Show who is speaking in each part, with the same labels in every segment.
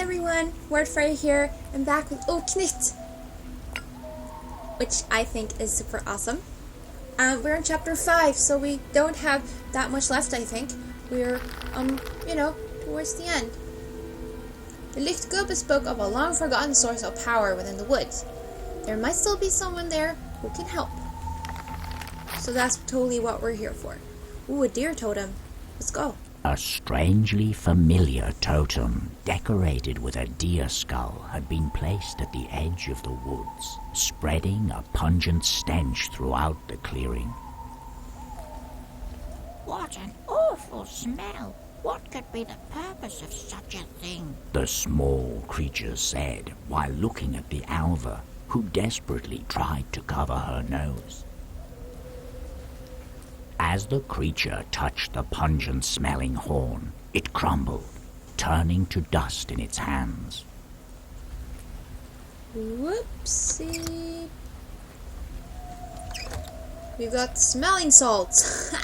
Speaker 1: everyone, Wardfire here. I'm back with Oknytt, which I think is super awesome. We're in chapter 5, so we don't have that much left, I think. We're, towards the end. The Lichtgubbe spoke of a long-forgotten source of power within the woods. There might still be someone there who can help. So that's totally what we're here for. Ooh, a deer totem. Let's go.
Speaker 2: A strangely familiar totem, decorated with a deer skull, had been placed at the edge of the woods, spreading a pungent stench throughout the clearing.
Speaker 3: What an awful smell! What could be the purpose of such a thing?
Speaker 2: The small creature said, while looking at the Alva, who desperately tried to cover her nose. As the creature touched the pungent-smelling horn, it crumbled, turning to dust in its hands.
Speaker 1: Whoopsie. We've got smelling salts.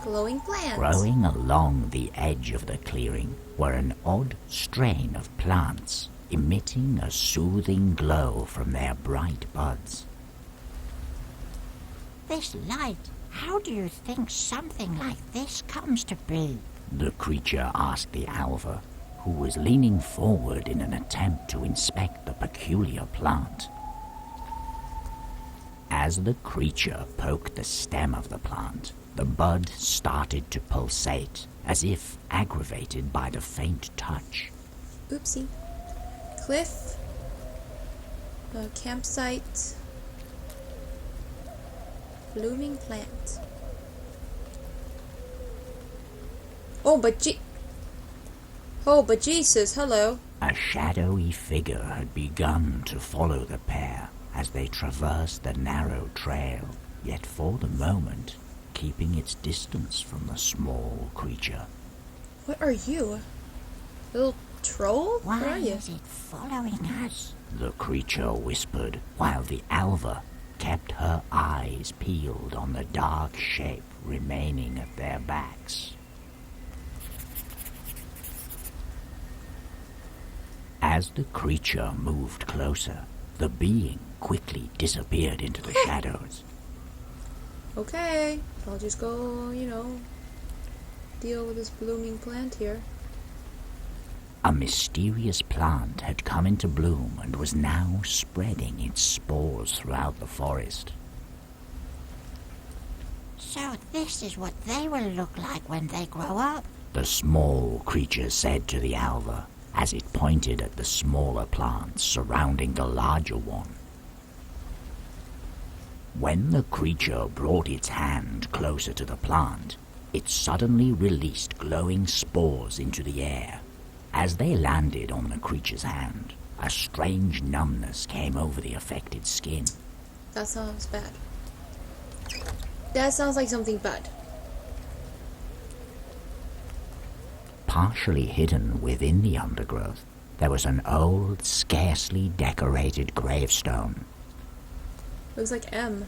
Speaker 1: Glowing plants.
Speaker 2: Growing along the edge of the clearing were an odd strain of plants, emitting a soothing glow from their bright buds.
Speaker 3: This light, how do you think something like this comes to be?
Speaker 2: The creature asked the Alva, who was leaning forward in an attempt to inspect the peculiar plant. As the creature poked the stem of the plant, the bud started to pulsate, as if aggravated by the faint touch.
Speaker 1: Oopsie. Cliff. Campsite. Blooming plant. Oh, but Jesus, hello.
Speaker 2: A shadowy figure had begun to follow the pair as they traversed the narrow trail, yet for the moment keeping its distance from the small creature.
Speaker 1: What are you? Little troll?
Speaker 3: Why
Speaker 1: what are you?
Speaker 3: is it following us?
Speaker 2: The creature whispered, while the Alva kept her eyes peeled on the dark shape remaining at their backs. As the creature moved closer, the being quickly disappeared into the shadows.
Speaker 1: Okay, I'll just go, deal with this blooming plant here.
Speaker 2: A mysterious plant had come into bloom and was now spreading its spores throughout the forest.
Speaker 3: So this is what they will look like when they grow up?
Speaker 2: The small creature said to the Alva, as it pointed at the smaller plants surrounding the larger one. When the creature brought its hand closer to the plant, it suddenly released glowing spores into the air. As they landed on the creature's hand, a strange numbness came over the affected skin.
Speaker 1: That sounds bad. That sounds like something bad.
Speaker 2: Partially hidden within the undergrowth, there was an old, scarcely decorated gravestone.
Speaker 1: Looks like M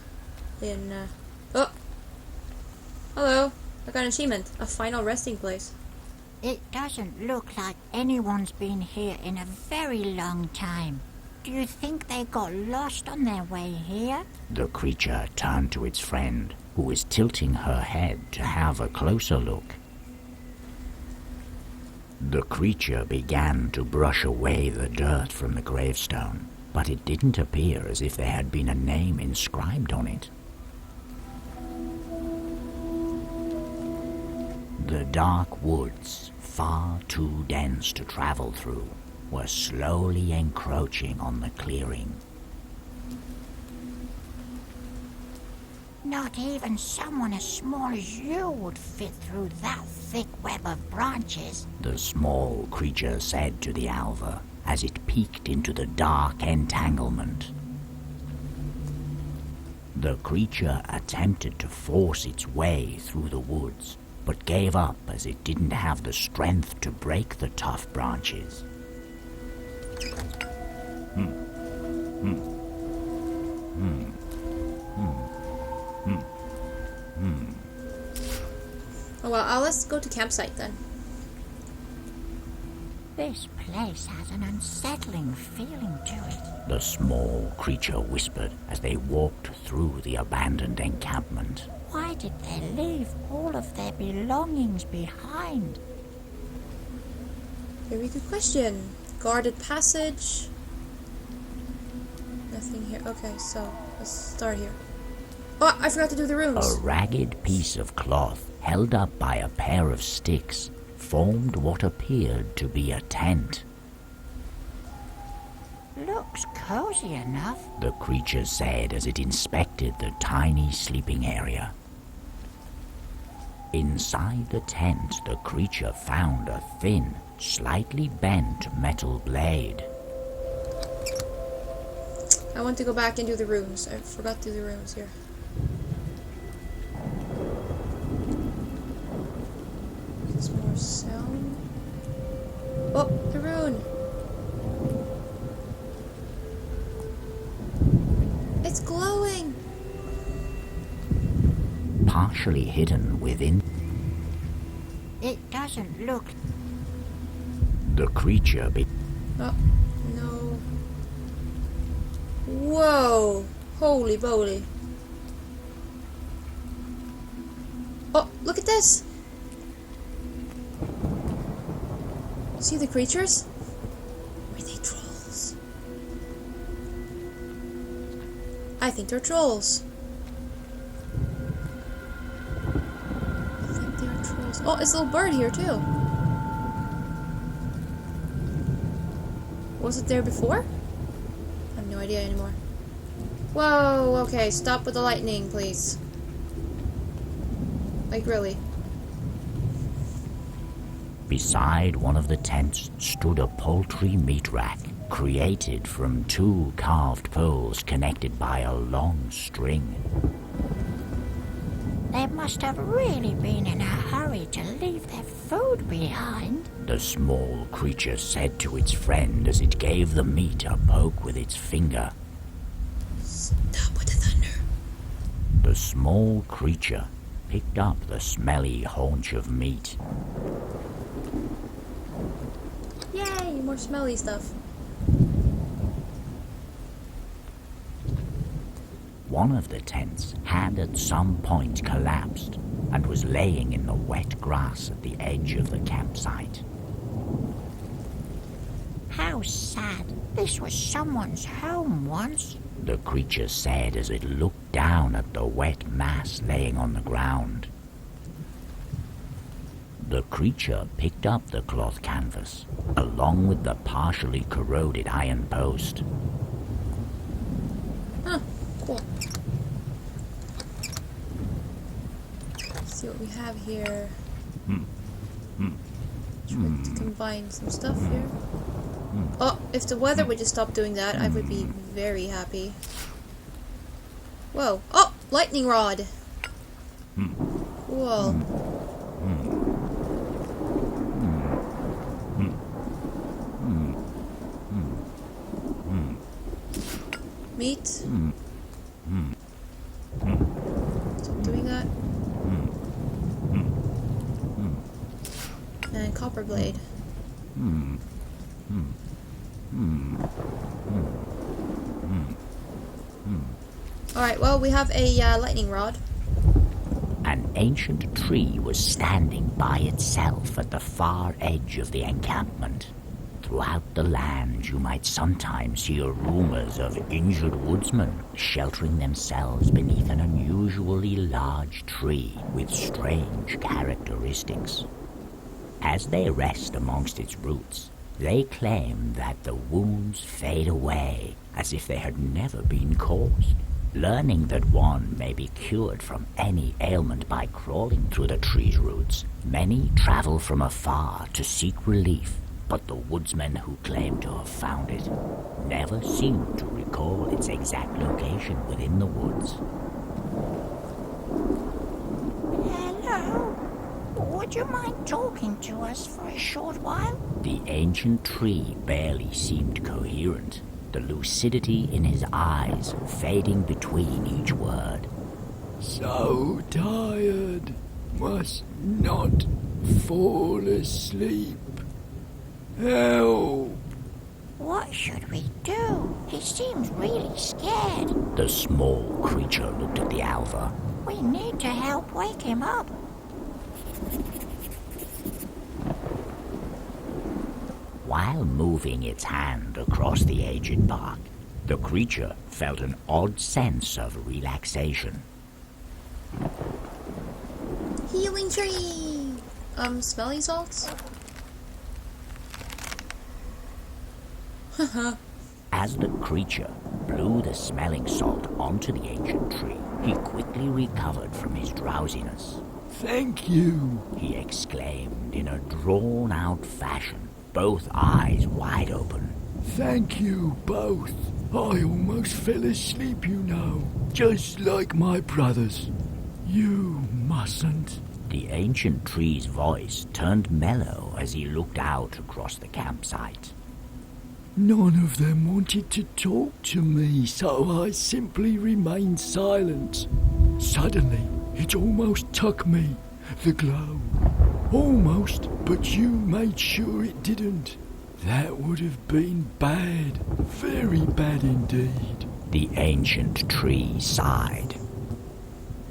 Speaker 1: in, Oh! Hello! I got an achievement. A final resting place.
Speaker 3: It doesn't look like anyone's been here in a very long time. Do you think they got lost on their way here?
Speaker 2: The creature turned to its friend, who was tilting her head to have a closer look. The creature began to brush away the dirt from the gravestone, but it didn't appear as if there had been a name inscribed on it. The dark woods, far too dense to travel through, were slowly encroaching on the clearing.
Speaker 3: Not even someone as small as you would fit through that thick web of branches.
Speaker 2: The small creature said to the Alva as it peeked into the dark entanglement. The creature attempted to force its way through the woods, but gave up as it didn't have the strength to break the tough branches.
Speaker 1: Oh well, let's go to campsite then.
Speaker 3: This place has an unsettling feeling to it.
Speaker 2: the small creature whispered as they walked through the abandoned encampment.
Speaker 3: Why did they leave all of their belongings behind?
Speaker 1: Very good question. Guarded passage. Nothing here. Okay, so let's start here. Oh, I forgot to do the rooms.
Speaker 2: A ragged piece of cloth held up by a pair of sticks formed what appeared to be a tent.
Speaker 3: Looks cozy enough.
Speaker 2: The creature said as it inspected the tiny sleeping area. Inside the tent, the creature found a thin, slightly bent metal blade.
Speaker 1: I want to go back and do the rooms. I forgot to do the rooms here. There's more sound. Oh, the rune. It's glowing.
Speaker 2: Partially hidden within,
Speaker 3: It doesn't look...
Speaker 2: the creature
Speaker 1: Oh, no. Whoa. Holy moly. Oh, look at this. See the creatures? Were they trolls? I think they're trolls. I think they're trolls. Oh, it's a little bird here too. Was it there before? I have no idea anymore. Whoa, okay, stop with the lightning, please. Like, really.
Speaker 2: Beside one of the tents stood a poultry meat rack, created from 2 carved poles connected by a long string.
Speaker 3: They must have really been in a hurry to leave their food behind.
Speaker 2: The small creature said to its friend as it gave the meat a poke with its finger.
Speaker 1: Stop with the thunder.
Speaker 2: The small creature picked up the smelly haunch of meat.
Speaker 1: Yay, more smelly stuff.
Speaker 2: One of the tents had at some point collapsed and was laying in the wet grass at the edge of the campsite.
Speaker 3: How sad. This was someone's home once.
Speaker 2: The creature said as it looked down at the wet mass laying on the ground. The creature picked up the cloth canvas, along with the partially corroded iron post.
Speaker 1: Huh, cool. Let's see what we have here. Try to combine some stuff here. Oh, if the weather would just stop doing that, I would be very happy. Whoa. Oh, lightning rod. Cool. Meat. Stop doing that. And copper blade. Alright, well, we have a lightning rod.
Speaker 2: An ancient tree was standing by itself at the far edge of the encampment. Throughout the land, you might sometimes hear rumors of injured woodsmen sheltering themselves beneath an unusually large tree with strange characteristics. As they rest amongst its roots, they claim that the wounds fade away as if they had never been caused. Learning that one may be cured from any ailment by crawling through the tree's roots, many travel from afar to seek relief, but the woodsmen who claim to have found it never seem to recall its exact location within the woods.
Speaker 3: Hello? Would you mind talking to us for a short while?
Speaker 2: The ancient tree barely seemed coherent, the lucidity in his eyes fading between each word.
Speaker 4: So tired, must not fall asleep. Help!
Speaker 3: What should we do? He seems really scared.
Speaker 2: The small creature looked at the Alva.
Speaker 3: We need to help wake him up.
Speaker 2: While moving its hand across the aged bark, the creature felt an odd sense of relaxation.
Speaker 1: Healing tree! Smelling salts? Haha.
Speaker 2: As the creature blew the smelling salt onto the ancient tree, he quickly recovered from his drowsiness.
Speaker 4: Thank you.
Speaker 2: He exclaimed in a drawn-out fashion, both eyes wide open.
Speaker 4: Thank you both. I almost fell asleep, you know, just like my brothers. You mustn't.
Speaker 2: The ancient tree's voice turned mellow as he looked out across the campsite.
Speaker 4: None of them wanted to talk to me, so I simply remained silent. Suddenly, it almost took me, the glow. Almost, but you made sure it didn't. That would have been bad, very bad indeed.
Speaker 2: The ancient tree sighed.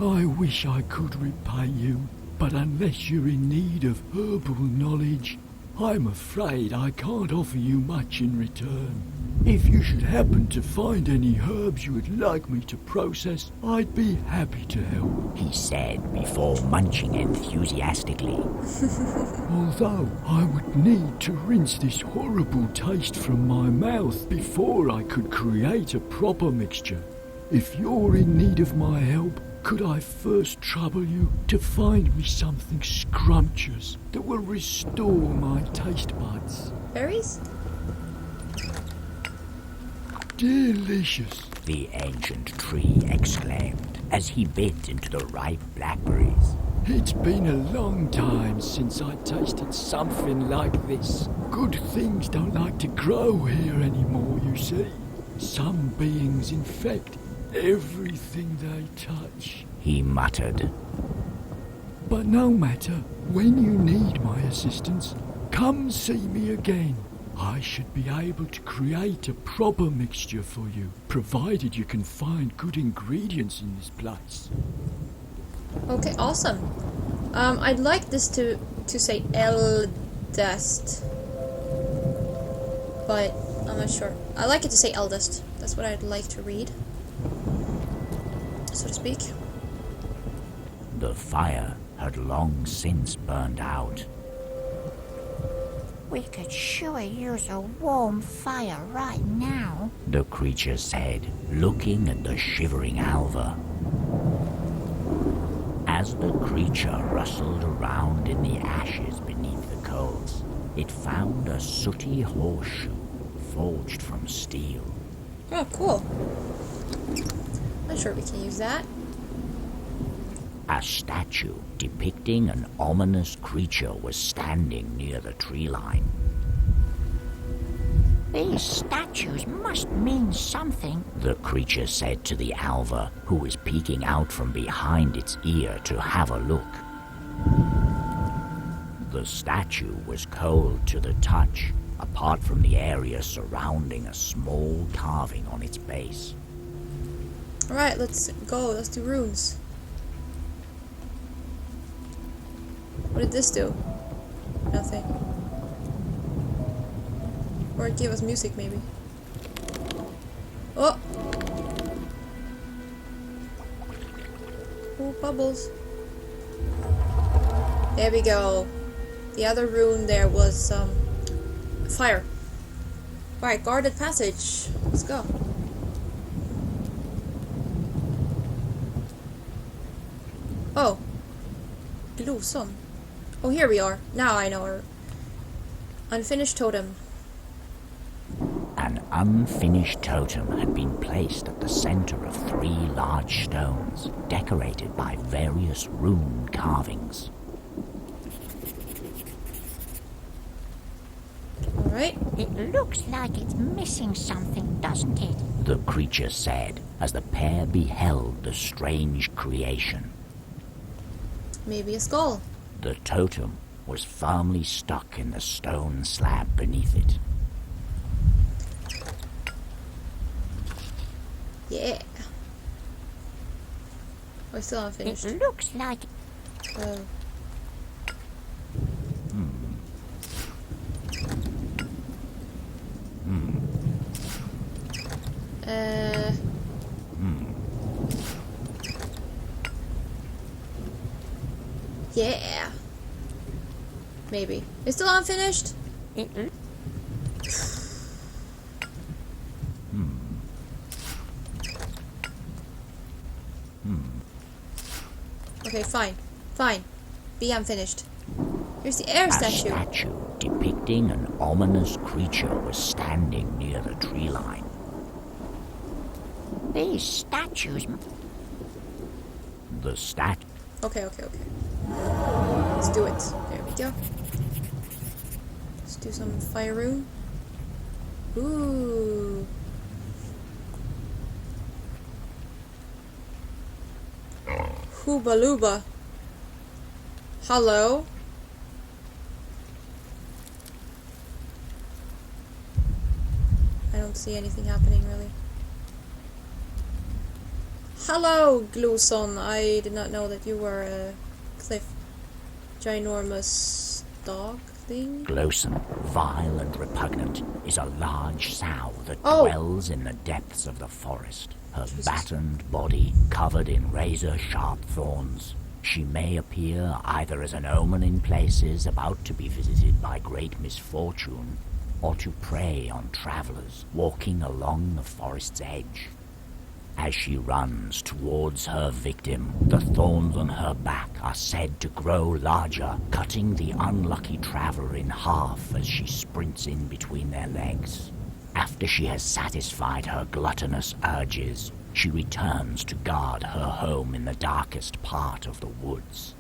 Speaker 4: I wish I could repay you, but unless you're in need of herbal knowledge, I'm afraid I can't offer you much in return. If you should happen to find any herbs you would like me to process, I'd be happy to help.
Speaker 2: He said before munching enthusiastically.
Speaker 4: Although I would need to rinse this horrible taste from my mouth before I could create a proper mixture. If you're in need of my help, could I first trouble you to find me something scrumptious that will restore my taste buds?
Speaker 1: Berries?
Speaker 4: Delicious.
Speaker 2: The ancient tree exclaimed as he bit into the ripe blackberries.
Speaker 4: It's been a long time since I tasted something like this. Good things don't like to grow here anymore, you see. Some beings infect everything they touch.
Speaker 2: He muttered.
Speaker 4: But no matter, when you need my assistance, come see me again. I should be able to create a proper mixture for you, provided you can find good ingredients in this place.
Speaker 1: Okay, awesome. I'd like this to say eldest, but I'm not sure. I like it to say eldest. That's what I'd like to read, so to speak.
Speaker 2: The fire had long since burned out.
Speaker 3: We could sure use a warm fire right now.
Speaker 2: The creature said, looking at the shivering Alva. As the creature rustled around in the ashes beneath the coals, it found a sooty horseshoe forged from steel.
Speaker 1: Oh, cool. I'm sure we can use that.
Speaker 2: A statue depicting an ominous creature was standing near the tree line.
Speaker 3: These statues must mean something.
Speaker 2: The creature said to the Alva, who was peeking out from behind its ear to have a look. The statue was cold to the touch, apart from the area surrounding a small carving on its base.
Speaker 1: Alright, let's go. Let's do runes. What did this do? Nothing. Or it gave us music, maybe. Oh! Oh, bubbles. There we go. The other rune there was, fire. Right, guarded passage. Let's go. Oh. Gloson. Oh, here we are. Now I know her. Unfinished totem.
Speaker 2: An unfinished totem had been placed at the center of 3 large stones, decorated by various rune carvings.
Speaker 1: Alright.
Speaker 3: It looks like it's missing something, doesn't it?
Speaker 2: The creature said, as the pair beheld the strange creation.
Speaker 1: Maybe a skull.
Speaker 2: The totem was firmly stuck in the stone slab beneath it.
Speaker 1: Yeah. We're still unfinished.
Speaker 3: It looks like
Speaker 1: Oh. Yeah. Maybe. It's still unfinished?
Speaker 3: it.
Speaker 1: Okay, fine. Fine. Be unfinished. Here's the air
Speaker 2: A
Speaker 1: statue.
Speaker 2: statue depicting an ominous creature was standing near the tree line.
Speaker 3: These statues.
Speaker 2: The statue
Speaker 1: Okay. Let's do it. There we go. Let's do some fire room. Ooh. Hooba looba. Hello? I don't see anything happening really. Hello, Gloson. I did not know that you were a cliff ginormous dog thing.
Speaker 2: Gloson, vile and repugnant, is a large sow that
Speaker 1: Oh.
Speaker 2: dwells in the depths of the forest. Her battened body covered in razor-sharp thorns. She may appear either as an omen in places about to be visited by great misfortune, or to prey on travelers walking along the forest's edge. As she runs towards her victim, the thorns on her back are said to grow larger, cutting the unlucky traveler in half as she sprints in between their legs. After she has satisfied her gluttonous urges, she returns to guard her home in the darkest part of the woods.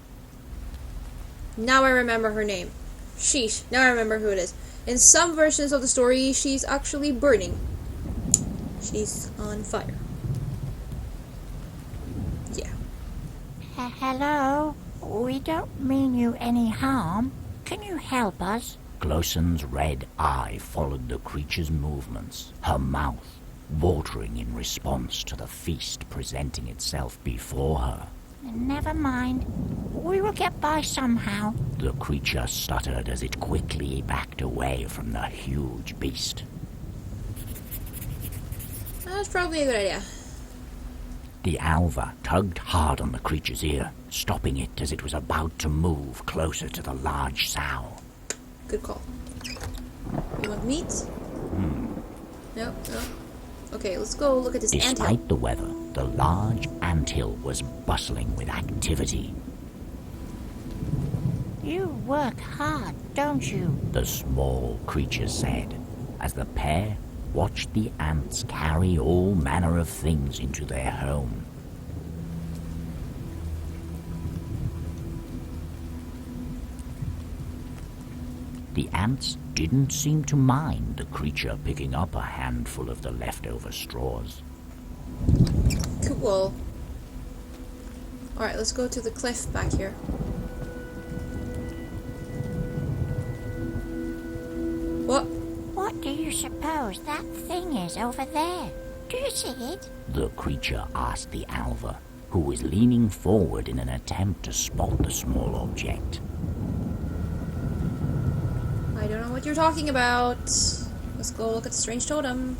Speaker 1: Now I remember her name. Sheesh. Now I remember who it is. In some versions of the story, she's actually burning. She's on fire. Yeah.
Speaker 3: Hello? We don't mean you any harm. Can you help us?
Speaker 2: Gloson's red eye followed the creature's movements, her mouth watering in response to the feast presenting itself before her.
Speaker 3: Never mind. We will get by somehow.
Speaker 2: The creature stuttered as it quickly backed away from the huge beast.
Speaker 1: That's probably a good idea.
Speaker 2: The alva tugged hard on the creature's ear, stopping it as it was about to move closer to the large sow.
Speaker 1: Good call. You want meat? No. Okay, let's go look at this anthill.
Speaker 2: Despite the weather, the large anthill was bustling with activity.
Speaker 3: You work hard, don't you?
Speaker 2: The small creature said, as the pair watched the ants carry all manner of things into their home. The ants didn't seem to mind the creature picking up a handful of the leftover straws.
Speaker 1: Cool. Alright, let's go to the cliff back here. What?
Speaker 3: What do you suppose that thing is over there? Do you see it?
Speaker 2: The creature asked the alva, who was leaning forward in an attempt to spot the small object.
Speaker 1: I don't know what you're talking about. Let's go look at the strange totem.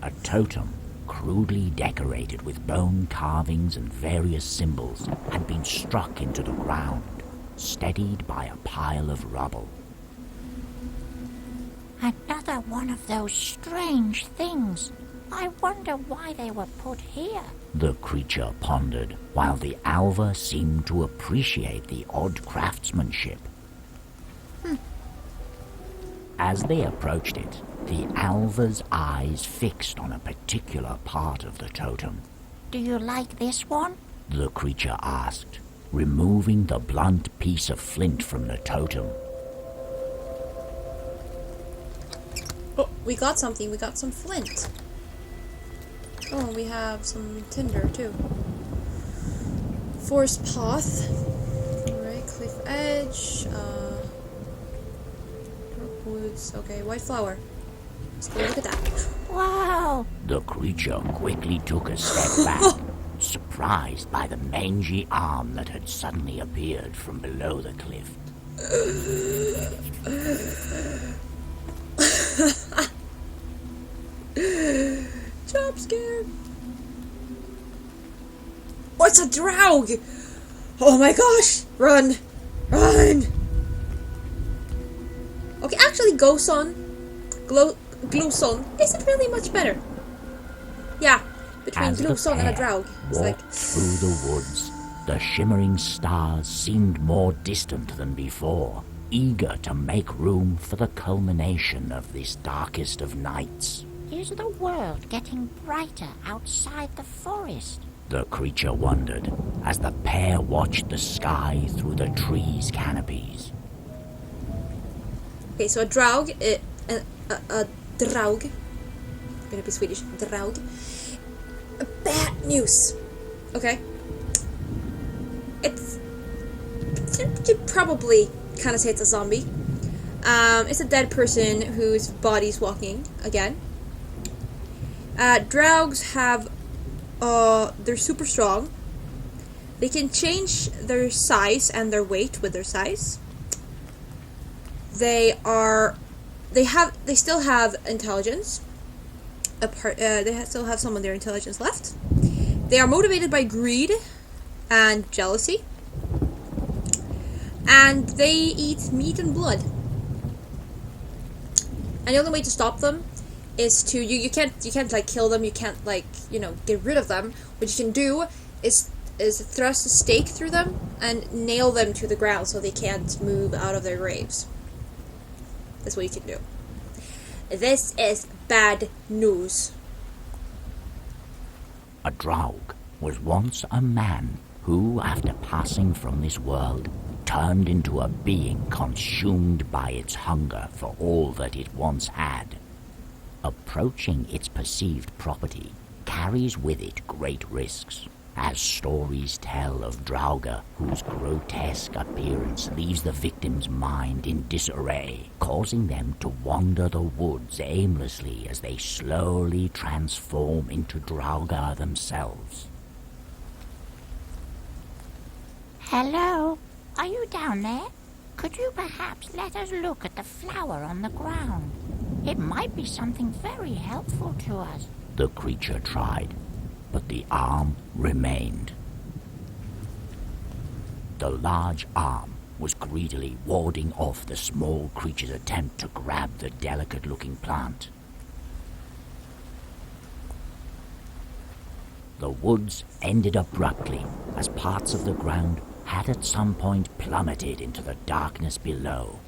Speaker 2: A totem, crudely decorated with bone carvings and various symbols, had been struck into the ground, steadied by a pile of rubble.
Speaker 3: Another one of those strange things. I wonder why they were put here.
Speaker 2: The creature pondered, while the alva seemed to appreciate the odd craftsmanship. As they approached it, the alva's eyes fixed on a particular part of the totem.
Speaker 3: Do you like this one?
Speaker 2: The creature asked, removing the blunt piece of flint from the totem.
Speaker 1: Oh, we got something. We got some flint. Oh, and we have some tinder too. Forest path. Alright, cliff edge. Dark woods. Okay, white flower. Let's go look at that.
Speaker 3: Wow!
Speaker 2: The creature quickly took a step back, surprised by the mangy arm that had suddenly appeared from below the cliff.
Speaker 1: Jump scare. What's a Draug? Oh my gosh! Run! Run! Okay, actually, Gloson isn't really much better. Yeah, between
Speaker 2: As the
Speaker 1: Gloson and a
Speaker 2: pair
Speaker 1: Draug. It's like...
Speaker 2: walked through the woods, the shimmering stars seemed more distant than before, eager to make room for the culmination of this darkest of nights.
Speaker 3: Is the world getting brighter outside the forest?
Speaker 2: The creature wondered as the pair watched the sky through the trees' canopies.
Speaker 1: Okay, so a Draug, a Draug, I'm gonna be Swedish, Draug. Bad news. Okay. You probably kind of say it's a zombie. It's a dead person whose body's walking again. Draugs have, they're super strong. They can change their size and their weight with their size. They still have intelligence. They still have some of their intelligence left. They are motivated by greed and jealousy. And they eat meat and blood. And the only way to stop them is to you can't like kill them, you can't like, you know, get rid of them. What you can do is thrust a stake through them and nail them to the ground so they can't move out of their graves. That's what you can do. This is bad news.
Speaker 2: A Draug was once a man who, after passing from this world, turned into a being consumed by its hunger for all that it once had. Approaching its perceived property carries with it great risks, as stories tell of Drauga whose grotesque appearance leaves the victim's mind in disarray, causing them to wander the woods aimlessly as they slowly transform into Drauga themselves.
Speaker 3: Hello? Are you down there? Could you perhaps let us look at the flower on the ground? It might be something very helpful to us.
Speaker 2: The creature tried, but the arm remained. The large arm was greedily warding off the small creature's attempt to grab the delicate-looking plant. The woods ended abruptly as parts of the ground had at some point plummeted into the darkness below.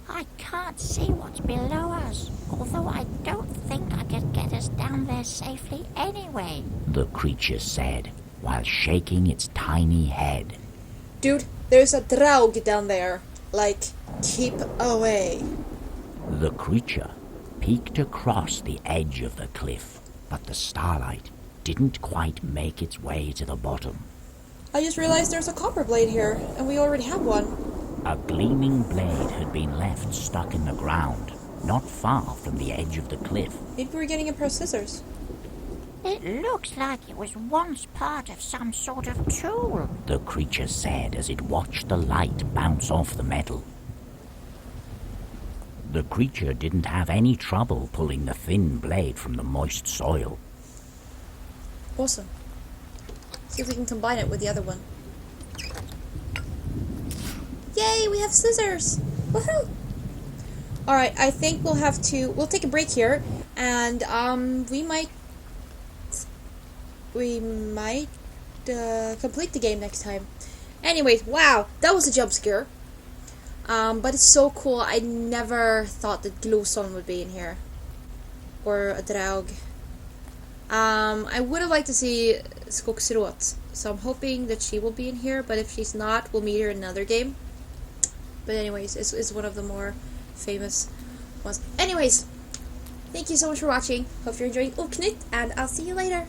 Speaker 3: I can't see what's below us, although I don't think I can get us down there safely anyway.
Speaker 2: The creature said, while shaking its tiny head.
Speaker 1: Dude, there's a Draug down there. Like, keep away.
Speaker 2: The creature peeked across the edge of the cliff, but the starlight didn't quite make its way to the bottom.
Speaker 1: I just realized there's a copper blade here, and we already have one.
Speaker 2: A gleaming blade had been left stuck in the ground, not far from the edge of the cliff.
Speaker 1: Maybe we're getting a pair of scissors.
Speaker 3: It looks like it was once part of some sort of tool.
Speaker 2: The creature said as it watched the light bounce off the metal. The creature didn't have any trouble pulling the thin blade from the moist soil.
Speaker 1: Awesome. See if we can combine it with the other one. Yay, we have scissors! Woohoo! Alright, I think we'll take a break here, and we might complete the game next time. Anyways, wow, that was a jump scare. But it's so cool. I never thought that Gloson would be in here. Or a Draug. I would have liked to see Oknytt, so I'm hoping that she will be in here, but if she's not, we'll meet her in another game. But anyways, it's one of the more famous ones. Anyways, thank you so much for watching. Hope you're enjoying Oknytt, and I'll see you later.